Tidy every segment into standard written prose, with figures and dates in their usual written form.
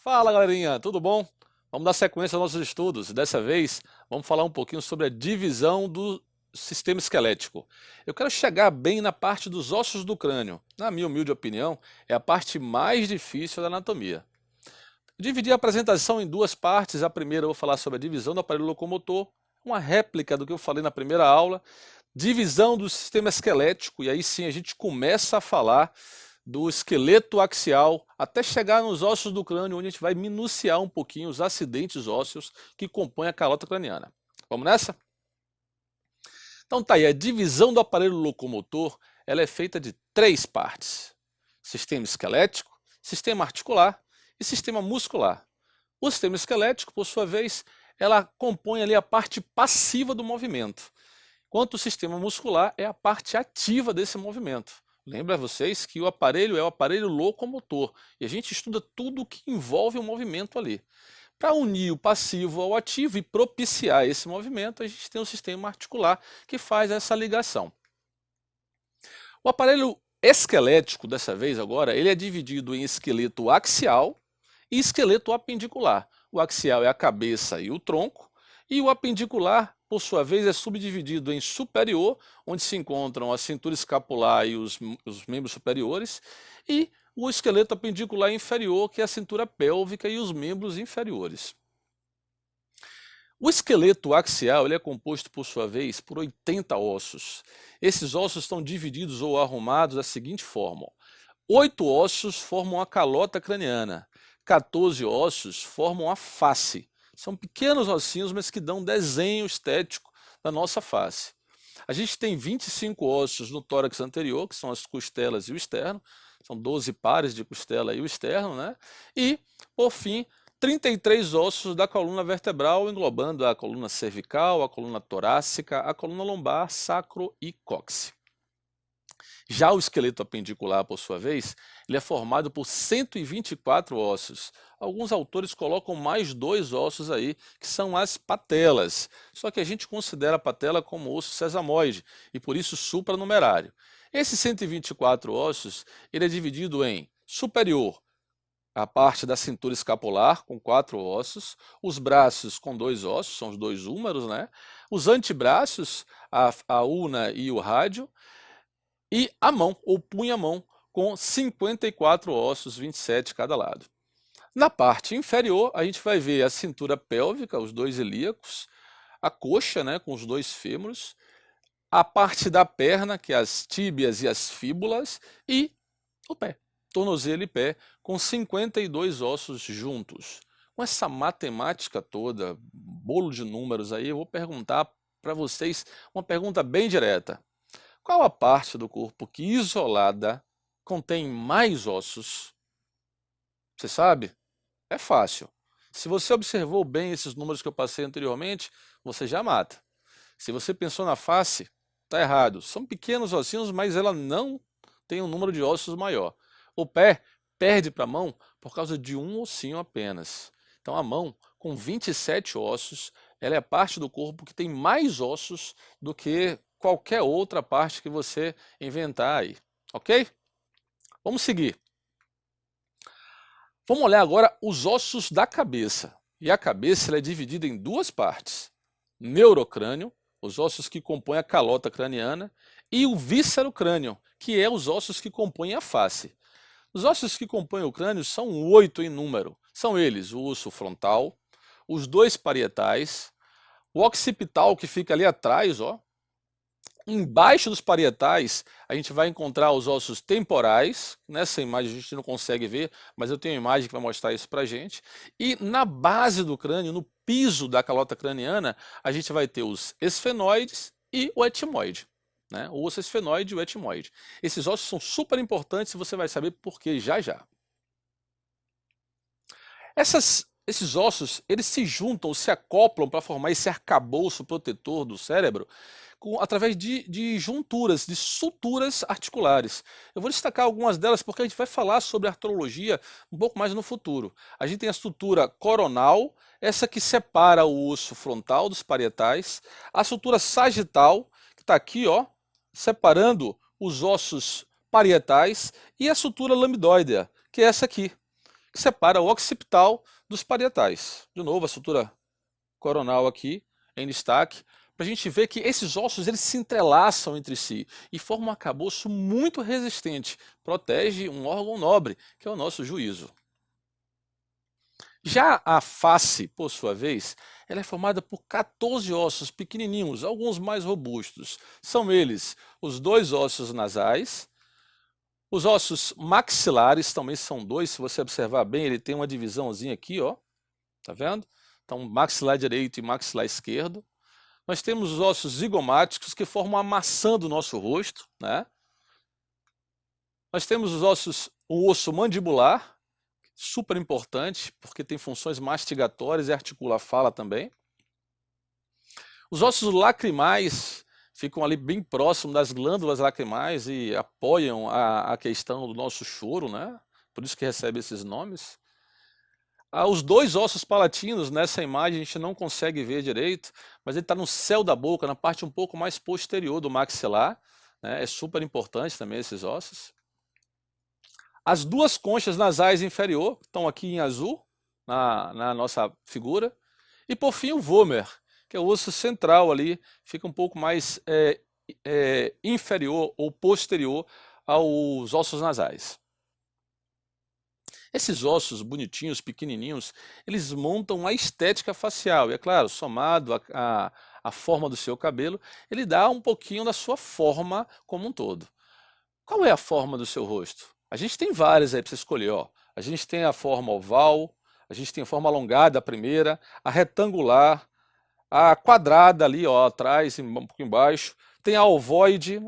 Fala galerinha, tudo bom? Vamos dar sequência aos nossos estudos e dessa vez vamos falar um pouquinho sobre a divisão do sistema esquelético. Eu quero chegar bem na parte dos ossos do crânio. Na minha humilde opinião, é a parte mais difícil da anatomia. Dividi a apresentação em duas partes. A primeira eu vou falar sobre a divisão do aparelho locomotor, uma réplica do que eu falei na primeira aula, divisão do sistema esquelético, e aí sim a gente começa a falar do esqueleto axial até chegar nos ossos do crânio, onde a gente vai minuciar um pouquinho os acidentes ósseos que compõem a calota craniana. Vamos nessa? Então tá aí, a divisão do aparelho locomotor ela é feita de três partes: sistema esquelético, sistema articular e sistema muscular. O sistema esquelético, por sua vez, ela compõe ali a parte passiva do movimento, enquanto o sistema muscular é a parte ativa desse movimento. Lembra vocês que o aparelho é o aparelho locomotor e a gente estuda tudo o que envolve o movimento ali. Para unir o passivo ao ativo e propiciar esse movimento, a gente tem o sistema articular que faz essa ligação. O aparelho esquelético, dessa vez agora, ele é dividido em esqueleto axial e esqueleto apendicular. O axial é a cabeça e o tronco, e o apendicular, por sua vez, é subdividido em superior, onde se encontram a cintura escapular e os membros superiores, e o esqueleto apendicular inferior, que é a cintura pélvica e os membros inferiores. O esqueleto axial ele é composto, por sua vez, por 80 ossos. Esses ossos estão divididos ou arrumados da seguinte forma: 8 ossos formam a calota craniana, 14 ossos formam a face. São pequenos ossinhos, mas que dão um desenho estético da nossa face. A gente tem 25 ossos no tórax anterior, que são as costelas e o externo. São 12 pares de costela e o externo, né? E, por fim, 33 ossos da coluna vertebral, englobando a coluna cervical, a coluna torácica, a coluna lombar, sacro e cóccix. Já o esqueleto apendicular, por sua vez, ele é formado por 124 ossos. Alguns autores colocam mais 2 ossos aí, que são as patelas. Só que a gente considera a patela como osso sesamoide e por isso supranumerário. Esses 124 ossos, ele é dividido em superior, a parte da cintura escapular, com 4 ossos, os braços com 2 ossos, são os 2 húmeros, né? Os antebraços, a ulna e o rádio, e a mão, ou punha-mão, com 54 ossos, 27 cada lado. Na parte inferior, a gente vai ver a cintura pélvica, os 2 ilíacos, a coxa, né, com os 2 fêmures, a parte da perna, que é as tíbias e as fíbulas, e o pé, tornozelo e pé, com 52 ossos juntos. Com essa matemática toda, bolo de números aí, eu vou perguntar para vocês uma pergunta bem direta. Qual a parte do corpo que, isolada, contém mais ossos? Você sabe? É fácil. Se você observou bem esses números que eu passei anteriormente, você já mata. Se você pensou na face, está errado. São pequenos ossinhos, mas ela não tem um número de ossos maior. O pé perde para a mão por causa de um ossinho apenas. Então a mão, com 27 ossos, ela é a parte do corpo que tem mais ossos do que qualquer outra parte que você inventar aí, ok? Vamos seguir. Vamos olhar agora os ossos da cabeça. E a cabeça ela é dividida em duas partes: neurocrânio, os ossos que compõem a calota craniana, e o víscero-crânio, que é os ossos que compõem a face. Os ossos que compõem o crânio são 8 em número. São eles o osso frontal, os 2 parietais, o occipital que fica ali atrás, ó. Embaixo dos parietais, a gente vai encontrar os ossos temporais. Nessa imagem a gente não consegue ver, mas eu tenho uma imagem que vai mostrar isso para a gente. E na base do crânio, no piso da calota craniana, a gente vai ter os esfenoides e o etimoide. Né? O osso esfenoide e o etimoide. Esses ossos são super importantes e você vai saber por que já já. Esses ossos, eles se juntam, se acoplam para formar esse arcabouço protetor do cérebro através de junturas, de suturas articulares. Eu vou destacar algumas delas porque a gente vai falar sobre artrologia um pouco mais no futuro. A gente tem a sutura coronal, essa que separa o osso frontal dos parietais, a sutura sagital, que está aqui, ó, separando os ossos parietais, e a sutura lambdoidea, que é essa aqui, que separa o occipital dos parietais. De novo, a estrutura coronal aqui em destaque, para a gente ver que esses ossos eles se entrelaçam entre si e formam um arcabouço muito resistente, protege um órgão nobre, que é o nosso juízo. Já a face, por sua vez, ela é formada por 14 ossos pequenininhos, alguns mais robustos. São eles os 2 ossos nasais, os ossos maxilares também são 2, se você observar bem, ele tem uma divisãozinha aqui, ó, tá vendo? Então, maxilar direito e maxilar esquerdo. Nós temos os ossos zigomáticos que formam a maçã do nosso rosto, né? Nós temos o osso mandibular, super importante, porque tem funções mastigatórias e articula a fala também. Os ossos lacrimais ficam ali bem próximo das glândulas lacrimais e apoiam a questão do nosso choro, né? Por isso que recebe esses nomes. Os 2 ossos palatinos, nessa imagem a gente não consegue ver direito, mas ele está no céu da boca, na parte um pouco mais posterior do maxilar, né? É super importante também esses ossos. As 2 conchas nasais inferior estão aqui em azul, na nossa figura. E por fim o vômer, que é o osso central ali, fica um pouco mais inferior ou posterior aos ossos nasais. Esses ossos bonitinhos, pequenininhos, eles montam a estética facial. E é claro, somado à forma do seu cabelo, ele dá um pouquinho da sua forma como um todo. Qual é a forma do seu rosto? A gente tem várias aí para você escolher, ó. A gente tem a forma oval, a gente tem a forma alongada, a primeira, a retangular, a quadrada ali, ó, atrás, um pouco embaixo. Tem a ovoide,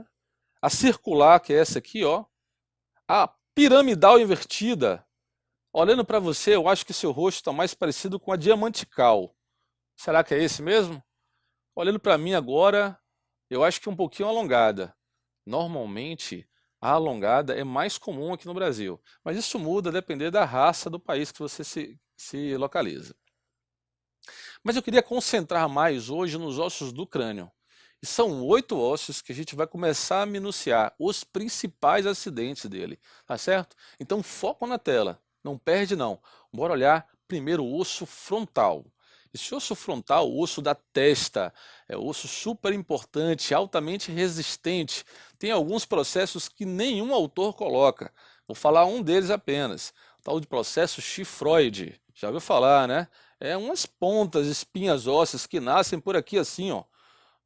a circular, que é essa aqui, ó. A piramidal invertida. Olhando para você, eu acho que seu rosto está mais parecido com a diamantical. Será que é esse mesmo? Olhando para mim agora, eu acho que um pouquinho alongada. Normalmente, a alongada é mais comum aqui no Brasil, mas isso muda a depender da raça do país que você se localiza. Mas eu queria concentrar mais hoje nos ossos do crânio. E são 8 ossos que a gente vai começar a minuciar os principais acidentes dele, tá certo? Então foco na tela, não perde não. Bora olhar primeiro o osso frontal. Esse osso frontal, o osso da testa, é um osso super importante, altamente resistente. Tem alguns processos que nenhum autor coloca. Vou falar um deles apenas, o tal de processo chifroide. Já ouviu falar, né? É umas pontas, espinhas ósseas que nascem por aqui assim, ó.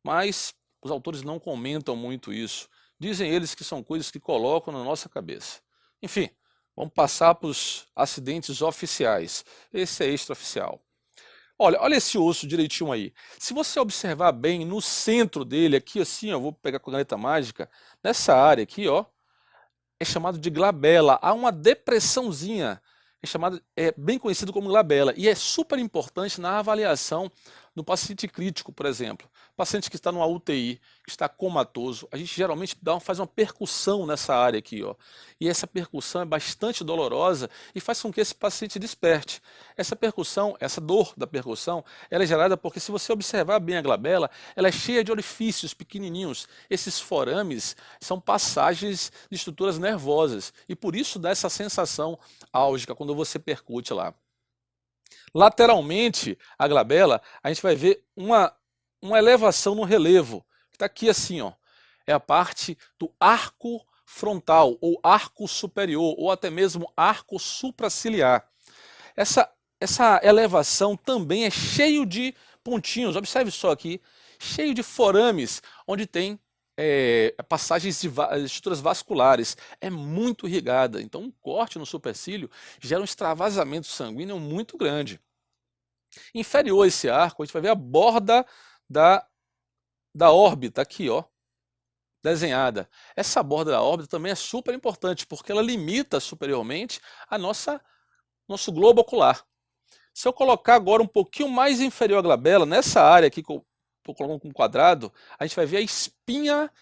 Mas os autores não comentam muito isso. Dizem eles que são coisas que colocam na nossa cabeça. Enfim, vamos passar para os acidentes oficiais. Esse é extraoficial. Olha esse osso direitinho aí. Se você observar bem, no centro dele, aqui assim, ó, vou pegar com a caneta mágica, nessa área aqui, ó, é chamado de glabela. Há uma depressãozinha, é bem conhecido como glabela, e é super importante na avaliação do paciente crítico, por exemplo. Paciente que está numa UTI, que está comatoso, a gente geralmente faz uma percussão nessa área aqui, ó. E essa percussão é bastante dolorosa e faz com que esse paciente desperte. Essa percussão, essa dor da percussão, ela é gerada porque, se você observar bem a glabela, ela é cheia de orifícios pequenininhos. Esses forames são passagens de estruturas nervosas e por isso dá essa sensação álgica quando você percute lá. Lateralmente, a glabela, a gente vai ver uma elevação no relevo, que está aqui assim, ó. É a parte do arco frontal, ou arco superior, ou até mesmo arco supraciliar. Essa elevação também é cheio de pontinhos, observe só aqui, cheio de forames, onde tem passagens de estruturas vasculares. É muito irrigada, então um corte no supercílio gera um extravasamento sanguíneo muito grande. Inferior a esse arco, a gente vai ver a borda da órbita aqui, ó, desenhada. Essa borda da órbita também é super importante, porque ela limita superiormente nosso globo ocular. Se eu colocar agora um pouquinho mais inferior à glabela, nessa área aqui que eu estou colocando com um quadrado, a gente vai ver a espinha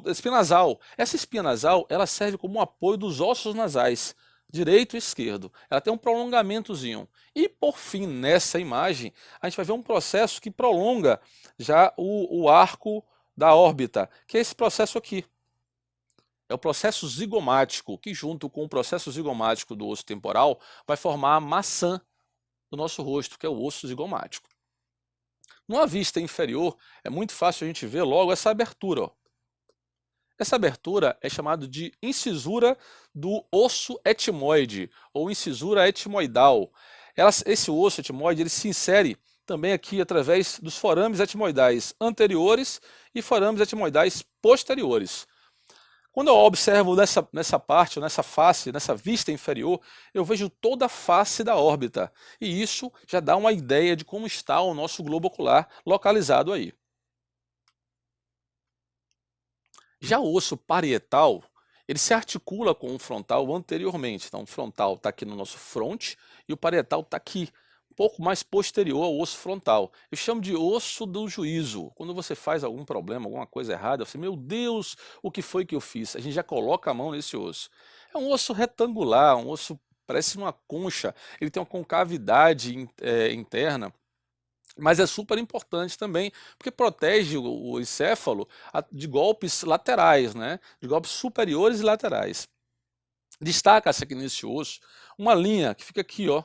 da espinha nasal. Essa espinha nasal, ela serve como um apoio dos ossos nasais, direito e esquerdo. Ela tem um prolongamentozinho. E por fim, nessa imagem, a gente vai ver um processo que prolonga já o arco da órbita, que é esse processo aqui. É o processo zigomático, que junto com o processo zigomático do osso temporal vai formar a maçã do nosso rosto, que é o osso zigomático. Numa vista inferior, é muito fácil a gente ver logo essa abertura. Ó. Essa abertura é chamada de incisura do osso etimoide, ou incisura etimoidal. Esse osso etimoide ele se insere também aqui através dos forames etimoidais anteriores e forames etimoidais posteriores. Quando eu observo nessa parte, nessa face, nessa vista inferior, eu vejo toda a face da órbita. E isso já dá uma ideia de como está o nosso globo ocular localizado aí. Já o osso parietal, ele se articula com o frontal anteriormente. Então, o frontal está aqui no nosso fronte e o parietal está aqui, um pouco mais posterior ao osso frontal. Eu chamo de osso do juízo. Quando você faz algum problema, alguma coisa errada, você, meu Deus, o que foi que eu fiz? A gente já coloca a mão nesse osso. É um osso retangular, um osso parece uma concha. Ele tem uma concavidade interna. Mas é super importante também, porque protege o encéfalo de golpes laterais, né? De golpes superiores e laterais. Destaca-se aqui nesse osso uma linha que fica aqui, ó.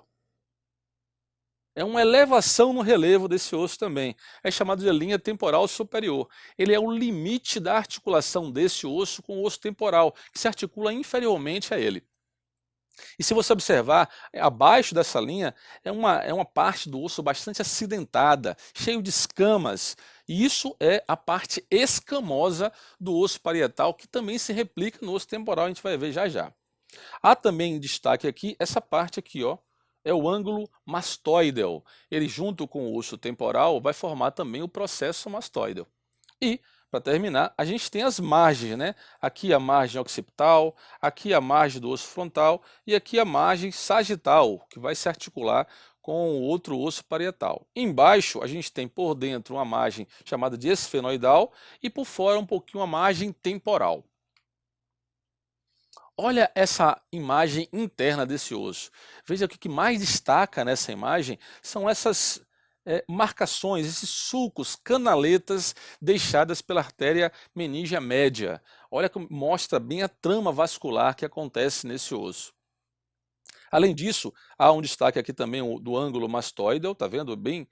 É uma elevação no relevo desse osso também. É chamado de linha temporal superior. Ele é o limite da articulação desse osso com o osso temporal, que se articula inferiormente a ele. E se você observar, abaixo dessa linha é uma parte do osso bastante acidentada, cheio de escamas. E isso é a parte escamosa do osso parietal, que também se replica no osso temporal, a gente vai ver já já. Há também em destaque aqui essa parte aqui, ó, é o ângulo mastoideo. Ele junto com o osso temporal vai formar também o processo mastoideo. E, para terminar, a gente tem as margens, né? Aqui a margem occipital, aqui a margem do osso frontal e aqui a margem sagital, que vai se articular com o outro osso parietal. Embaixo, a gente tem por dentro uma margem chamada de esfenoidal e por fora um pouquinho a margem temporal. Olha essa imagem interna desse osso. Veja que o que mais destaca nessa imagem são essas marcações, esses sulcos, canaletas deixadas pela artéria meníngea média. Olha como mostra bem a trama vascular que acontece nesse osso. Além disso, há um destaque aqui também do ângulo mastoideo, tá vendo? Bem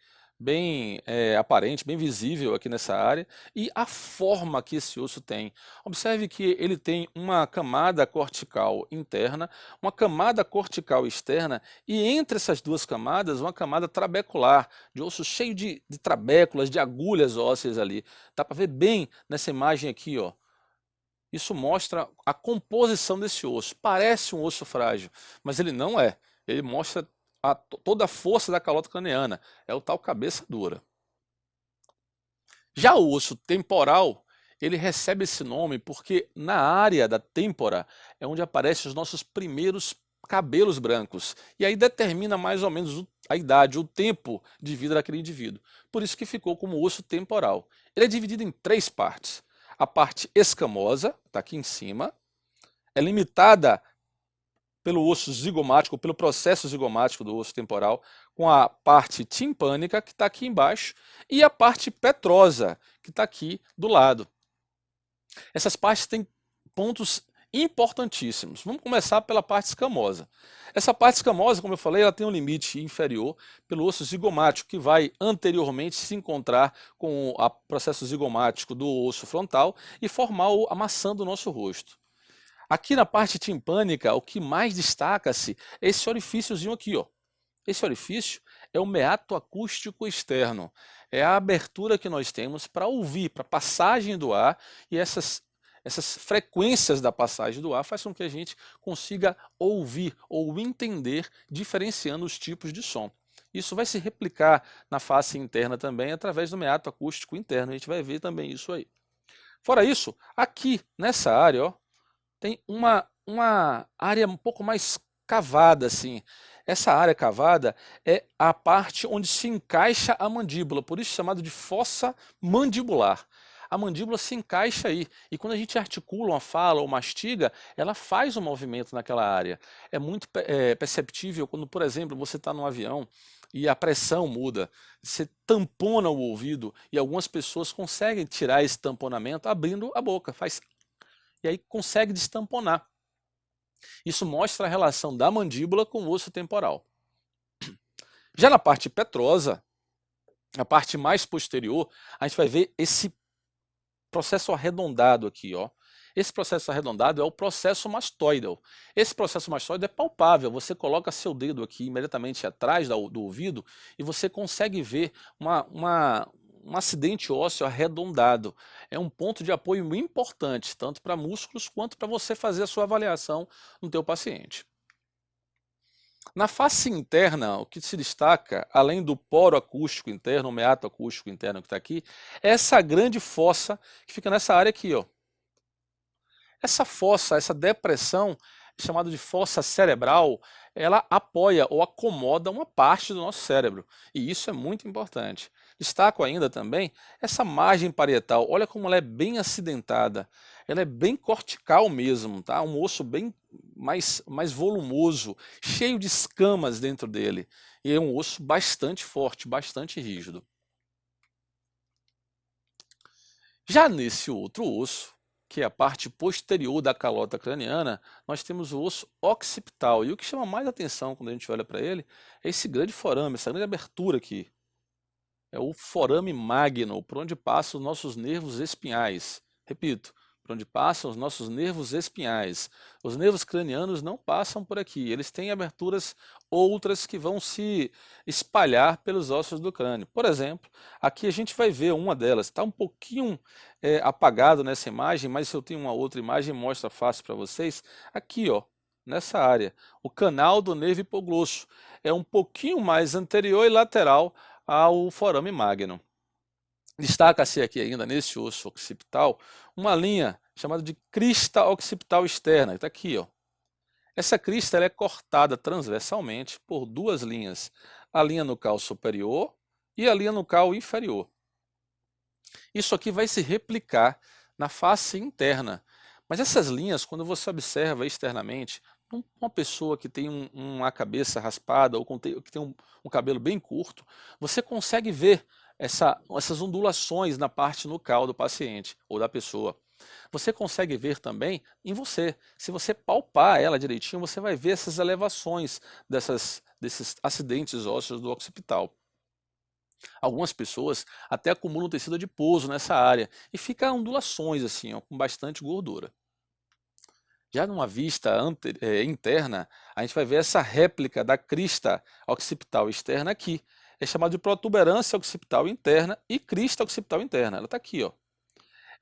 aparente, bem visível aqui nessa área, e a forma que esse osso tem. Observe que ele tem uma camada cortical interna, uma camada cortical externa, e entre essas duas camadas, uma camada trabecular, de osso cheio de trabéculas, de agulhas ósseas ali. Dá para ver bem nessa imagem aqui, ó. Isso mostra a composição desse osso. Parece um osso frágil, mas ele não é. Ele mostra toda a força da calota craniana. É o tal cabeça dura. Já o osso temporal, ele recebe esse nome porque na área da têmpora é onde aparecem os nossos primeiros cabelos brancos. E aí determina mais ou menos a idade, o tempo de vida daquele indivíduo. Por isso que ficou como osso temporal. Ele é dividido em 3 partes. A parte escamosa, está aqui em cima, é limitada pelo osso zigomático, pelo processo zigomático do osso temporal, com a parte timpânica, que está aqui embaixo, e a parte petrosa, que está aqui do lado. Essas partes têm pontos importantíssimos. Vamos começar pela parte escamosa. Essa parte escamosa, como eu falei, ela tem um limite inferior pelo osso zigomático, que vai anteriormente se encontrar com o processo zigomático do osso frontal e formar a maçã do nosso rosto. Aqui na parte timpânica, o que mais destaca-se é esse orifíciozinho aqui, ó. Esse orifício é o meato acústico externo. É a abertura que nós temos para ouvir, para passagem do ar, e essas frequências da passagem do ar faz com que a gente consiga ouvir ou entender, diferenciando os tipos de som. Isso vai se replicar na face interna também através do meato acústico interno. A gente vai ver também isso aí. Fora isso, aqui nessa área, ó, tem uma área um pouco mais cavada, assim. Essa área cavada é a parte onde se encaixa a mandíbula, por isso chamado de fossa mandibular. A mandíbula se encaixa aí, e quando a gente articula uma fala ou mastiga, ela faz um movimento naquela área. É muito perceptível quando, por exemplo, você está num avião e a pressão muda, você tampona o ouvido, e algumas pessoas conseguem tirar esse tamponamento abrindo a boca, faz e aí consegue destamponar. Isso mostra a relação da mandíbula com o osso temporal. Já na parte petrosa, a parte mais posterior, a gente vai ver esse processo arredondado aqui, ó. Esse processo arredondado é o processo mastoidal. Esse processo mastoidal é palpável. Você coloca seu dedo aqui imediatamente atrás do ouvido e você consegue ver um acidente ósseo arredondado. É um ponto de apoio importante, tanto para músculos quanto para você fazer a sua avaliação no teu paciente. Na face interna, o que se destaca, além do poro acústico interno, o meato acústico interno que está aqui, é essa grande fossa que fica nessa área aqui, ó. Essa fossa, essa depressão, chamada de fossa cerebral, ela apoia ou acomoda uma parte do nosso cérebro, e isso é muito importante. Destaco ainda também essa margem parietal, olha como ela é bem acidentada, ela é bem cortical mesmo, tá? Um osso bem mais volumoso, cheio de escamas dentro dele, e é um osso bastante forte, bastante rígido. Já nesse outro osso, que é a parte posterior da calota craniana, nós temos o osso occipital. E o que chama mais atenção quando a gente olha para ele é esse grande forame, essa grande abertura aqui. É o forame magno, por onde passam os nossos nervos espinhais. Repito, por onde passam os nossos nervos espinhais. Os nervos cranianos não passam por aqui, eles têm aberturas outras que vão se espalhar pelos ossos do crânio. Por exemplo, aqui a gente vai ver uma delas, está um pouquinho apagado nessa imagem, mas se eu tenho uma outra imagem, mostra fácil para vocês. Aqui, ó, nessa área, o canal do nervo hipoglosso é um pouquinho mais anterior e lateral ao forame magno. Destaca-se aqui ainda nesse osso occipital uma linha chamada de crista occipital externa, está aqui, ó. Essa crista ela é cortada transversalmente por duas linhas, a linha nucal superior e a linha nucal inferior. Isso aqui vai se replicar na face interna, mas essas linhas, quando você observa externamente, uma pessoa que tem uma cabeça raspada ou que tem um cabelo bem curto, você consegue ver essas ondulações na parte nucal do paciente ou da pessoa. Você consegue ver também em você. Se você palpar ela direitinho, você vai ver essas elevações desses acidentes ósseos do occipital. Algumas pessoas até acumulam tecido adiposo nessa área e fica ondulações assim, ó, com bastante gordura. Já numa vista interna, a gente vai ver essa réplica da crista occipital externa aqui. É chamado de protuberância occipital interna e crista occipital interna. Ela está aqui, ó.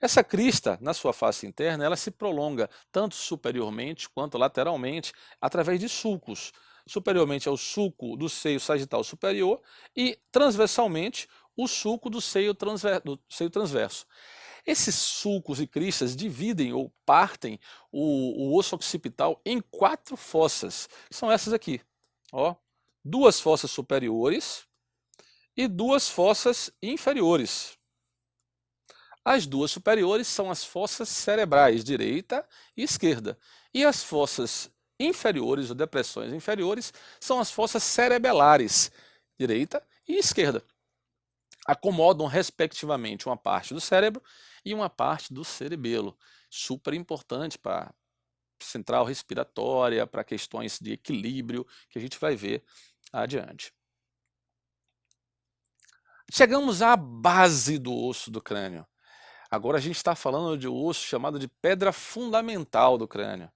Essa crista, na sua face interna, ela se prolonga tanto superiormente quanto lateralmente através de sulcos. Superiormente é o sulco do seio sagital superior e transversalmente o sulco do seio transverso. Esses sulcos e cristas dividem ou partem o osso occipital em 4 fossas, que são essas aqui. Ó, 2 fossas superiores e 2 fossas inferiores. As 2 superiores são as fossas cerebrais, direita e esquerda. E as fossas inferiores, ou depressões inferiores, são as fossas cerebelares, direita e esquerda. Acomodam, respectivamente, uma parte do cérebro e uma parte do cerebelo. Super importante para central respiratória, para questões de equilíbrio, que a gente vai ver adiante. Chegamos à base do osso do crânio. Agora a gente está falando de um osso chamado de pedra fundamental do crânio.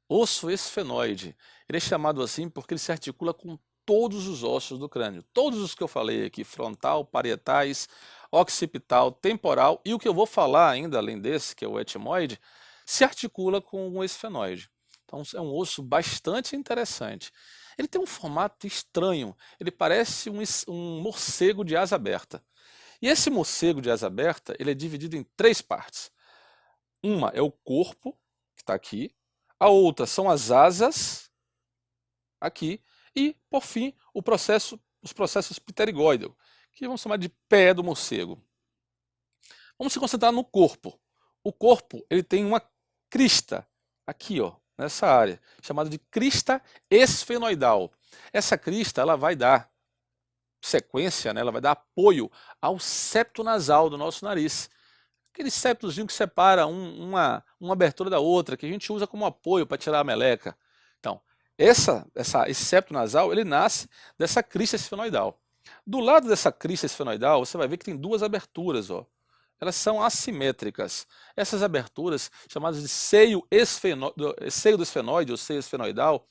Osso esfenoide. Ele é chamado assim porque ele se articula com todos os ossos do crânio. Todos os que eu falei aqui, frontal, parietais, occipital, temporal, e o que eu vou falar ainda, além desse, que é o etmoide, se articula com o esfenoide. Então é um osso bastante interessante. Ele tem um formato estranho, ele parece um morcego de asa aberta. E esse morcego de asa aberta, ele é dividido em 3 partes. Uma é o corpo, que está aqui, a outra são as asas, aqui, e, por fim, os processos pterigóideos, que vamos chamar de pé do morcego. Vamos se concentrar no corpo. O corpo ele tem uma crista, aqui, ó, nessa área, chamada de crista esfenoidal. Essa crista ela vai dar sequência, né, ela vai dar apoio ao septo nasal do nosso nariz. aquele septozinho que separa uma abertura da outra, que a gente usa como apoio para tirar a meleca. Então, esse septo nasal, ele nasce dessa crista esfenoidal. Do lado dessa crista esfenoidal, você vai ver que tem duas aberturas, ó. Elas são assimétricas. Essas aberturas, chamadas de seio do esfenoide ou seio esfenoidal,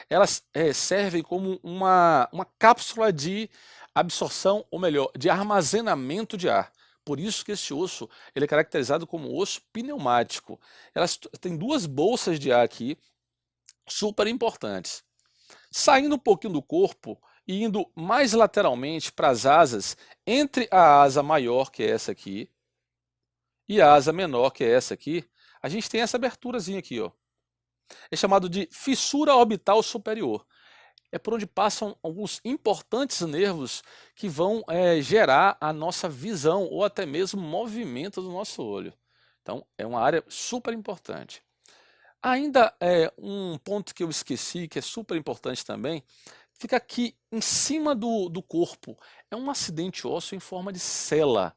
elas servem como uma cápsula de absorção, ou melhor, de armazenamento de ar. Por isso que esse osso ele é caracterizado como osso pneumático. Elas têm duas bolsas de ar aqui, super importantes. Saindo um pouquinho do corpo e indo mais lateralmente para as asas, entre a asa maior, que é essa aqui, e a asa menor, que é essa aqui, a gente tem essa aberturazinha aqui, ó. É chamado de fissura orbital superior. É por onde passam alguns importantes nervos que vão gerar a nossa visão ou até mesmo movimento do nosso olho. Então, é uma área super importante. Ainda um ponto que eu esqueci, que é super importante também, fica aqui em cima do corpo. É um acidente ósseo em forma de cela.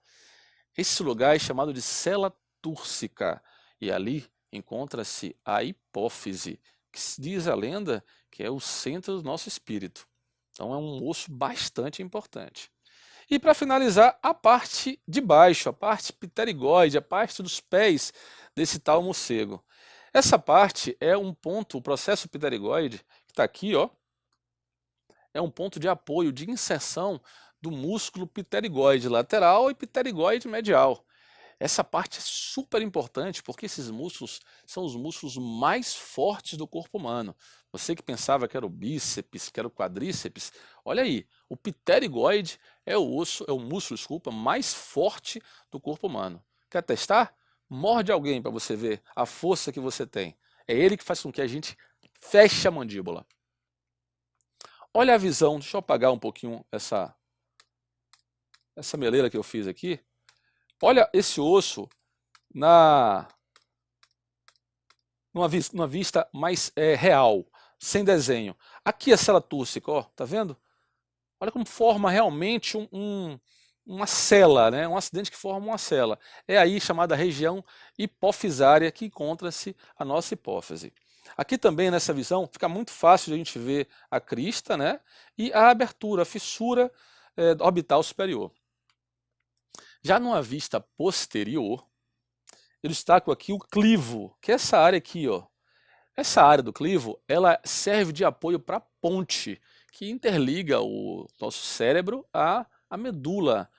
Esse lugar é chamado de cela túrcica. E ali encontra-se a hipófise, que diz a lenda que é o centro do nosso espírito. Então é um osso bastante importante. E para finalizar, a parte de baixo, a parte pterigóide, a parte dos pés desse tal morcego. Essa parte é um ponto, o processo pterigóide, que está aqui, ó, é um ponto de apoio, de inserção do músculo pterigóide lateral e pterigóide medial. Essa parte é super importante porque esses músculos são os músculos mais fortes do corpo humano. Você que pensava que era o bíceps, que era o quadríceps, olha aí, o pterigóide é o músculo, desculpa, mais forte do corpo humano. Quer testar? Morde alguém para você ver a força que você tem. É ele que faz com que a gente feche a mandíbula. Olha a visão, deixa eu apagar um pouquinho essa meleira que eu fiz aqui. Olha esse osso numa vista mais real, sem desenho. Aqui a cela túrcica, ó, tá vendo? Olha como forma realmente uma cela, né? Um acidente que forma uma cela. É aí chamada região hipofisária que encontra-se a nossa hipófise. Aqui também nessa visão fica muito fácil de a gente ver a crista, né? E a abertura, a fissura orbital superior. Já numa vista posterior, eu destaco aqui o clivo, que é essa área aqui, ó. Essa área do clivo, ela serve de apoio para a ponte que interliga o nosso cérebro à medula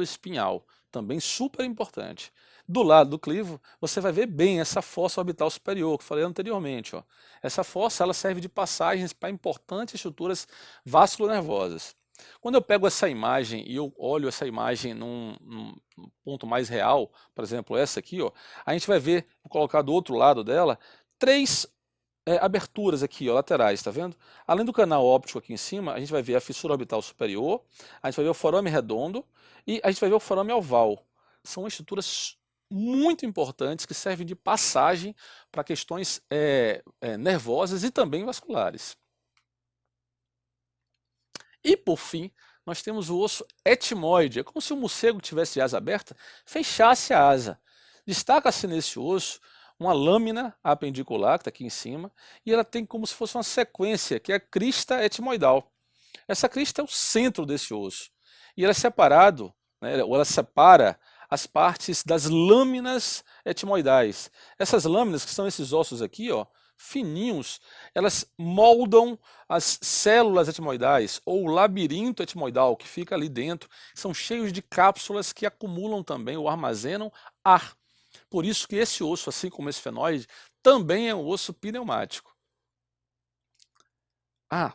espinhal, também super importante. Do lado do clivo, você vai ver bem essa fossa orbital superior, que eu falei anteriormente, ó. Essa fossa, ela serve de passagens para importantes estruturas vasculonervosas. Quando eu pego essa imagem e eu olho essa imagem num ponto mais real, por exemplo, essa aqui, ó, a gente vai ver, vou colocar do outro lado dela, três aberturas aqui, ó, laterais, tá vendo? Além do canal óptico aqui em cima, a gente vai ver a fissura orbital superior, a gente vai ver o forame redondo e a gente vai ver o forame oval. São estruturas muito importantes que servem de passagem para questões nervosas e também vasculares. E por fim, nós temos o osso etimoide. É como se o morcego tivesse asa aberta, fechasse a asa. Destaca-se nesse osso uma lâmina apendicular, que está aqui em cima, e ela tem como se fosse uma sequência, que é a crista etimoidal. Essa crista é o centro desse osso. E ela é separado, né, ou ela separa as partes das lâminas etimoidais. Essas lâminas, que são esses ossos aqui, ó, fininhos, elas moldam as células etimoidais, ou o labirinto etimoidal, que fica ali dentro. São cheios de cápsulas que acumulam também ou armazenam ar. Por isso que esse osso, assim como esse esfenoide, também é um osso pneumático. Ah,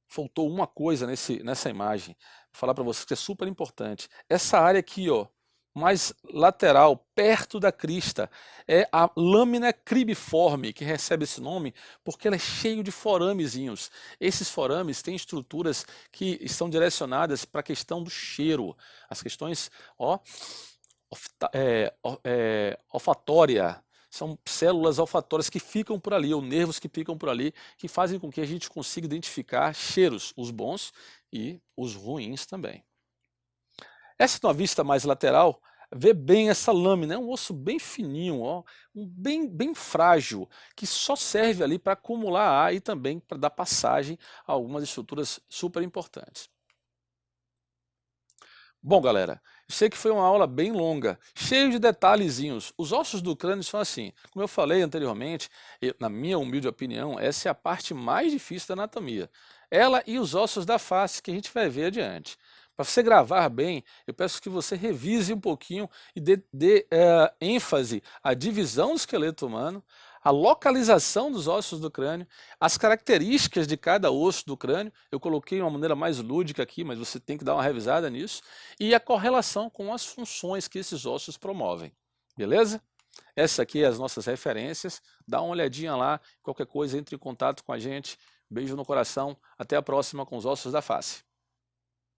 faltou uma coisa nessa imagem. Vou falar para vocês que é super importante. Essa área aqui, ó, mais lateral, perto da crista, é a lâmina cribiforme, que recebe esse nome porque ela é cheia de foramezinhos. Esses forames têm estruturas que estão direcionadas para a questão do cheiro, as questões, ó, olfatória. São células olfatórias que ficam por ali, ou nervos que ficam por ali, que fazem com que a gente consiga identificar cheiros, os bons e os ruins também. Essa é uma vista mais lateral, ver bem essa lâmina, é um osso bem fininho, ó, bem frágil, que só serve ali para acumular ar e também para dar passagem a algumas estruturas super importantes. Bom, galera, eu sei que foi uma aula bem longa, cheio de detalhezinhos. Os ossos do crânio são assim, como eu falei anteriormente, na minha humilde opinião, essa é a parte mais difícil da anatomia. Ela e os ossos da face que a gente vai ver adiante. Para você gravar bem, eu peço que você revise um pouquinho e dê ênfase à divisão do esqueleto humano, a localização dos ossos do crânio, as características de cada osso do crânio. Eu coloquei de uma maneira mais lúdica aqui, mas você tem que dar uma revisada nisso, e a correlação com as funções que esses ossos promovem. Beleza? Essas aqui são as nossas referências. Dá uma olhadinha lá, qualquer coisa entre em contato com a gente. Beijo no coração, até a próxima com os ossos da face.